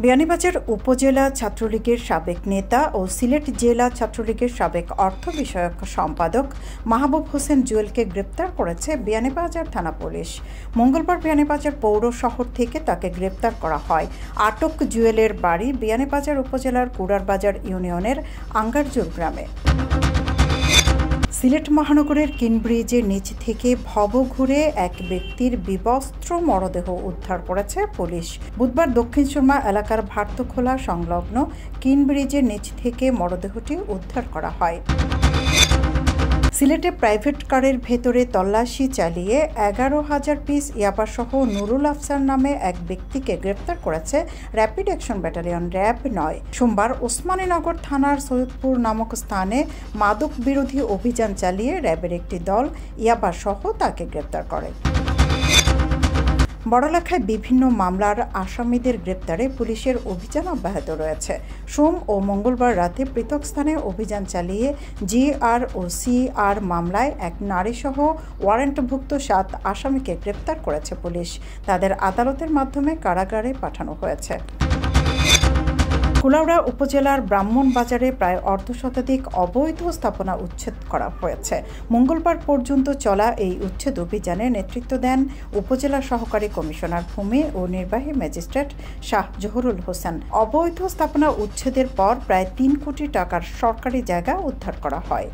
বিয়ানীবাজার উপজেলা ছাত্রলীগের সাবেক নেতা ও সিলেট জেলা ছাত্রলীগের সাবেক অর্থ বিষয়ক সম্পাদক মাহবুব হোসেন জুয়েলকে গ্রেপ্তার করেছে বিয়ানীবাজার থানা পুলিশ। মঙ্গলবার বিয়ানীবাজার পৌর শহর থেকে তাকে গ্রেপ্তার করা হয়। আটক জুয়েলের বাড়ি বিয়ানীবাজার উপজেলার কুড়ারবাজার ইউনিয়নের আঙ্গারজোর গ্রামে। সিলেট মহানগরের কিনব্রিজের নিচ থেকে ভব ঘুরে এক ব্যক্তির বিবস্ত্র মরদেহ উদ্ধার করেছে পুলিশ। বুধবার দক্ষিণ সুরমা এলাকার ভারতখোলা সংলগ্ন কিনব্রিজের নিচ থেকে মরদেহটি উদ্ধার করা হয়। সিলেটে প্রাইভেট কারের ভেতরে তল্লাশি চালিয়ে 11,000 পিস ইয়াবাসহ নুরুল আফসার নামে এক ব্যক্তিকে গ্রেপ্তার করেছে র্যাপিড অ্যাকশন ব্যাটালিয়ন র্যাব 9। সোমবার ওসমানীনগর থানার সৈয়দপুর নামক স্থানে মাদক বিরোধী অভিযান চালিয়ে র্যাবের একটি দল ইয়াবাসহ তাকে গ্রেপ্তার করে। বড়লেখায় বিভিন্ন মামলার আসামিদের গ্রেপ্তারে পুলিশের অভিযান অব্যাহত রয়েছে। সোম ও মঙ্গলবার রাতে পৃথক স্থানে অভিযান চালিয়ে জিআর ও সিআর মামলায় এক নারীসহ ওয়ারেন্টভুক্ত 7 আসামিকে গ্রেপ্তার করেছে পুলিশ। তাদের আদালতের মাধ্যমে কারাগারে পাঠানো হয়েছে। কুলাউড়া উপজেলার ব্রাহ্মণবাজারে প্রায় অর্ধশতাধিক অবৈধ স্থাপনা উচ্ছেদ করা হয়েছে। মঙ্গলবার পর্যন্ত চলা এই উচ্ছেদ অভিযানে নেতৃত্ব দেন উপজেলা সহকারী কমিশনার ভূমি ও নির্বাহী ম্যাজিস্ট্রেট শাহ জহুরুল হোসেন। অবৈধ স্থাপনা উচ্ছেদের পর প্রায় 3 কোটি টাকার সরকারি জায়গা উদ্ধার করা হয়।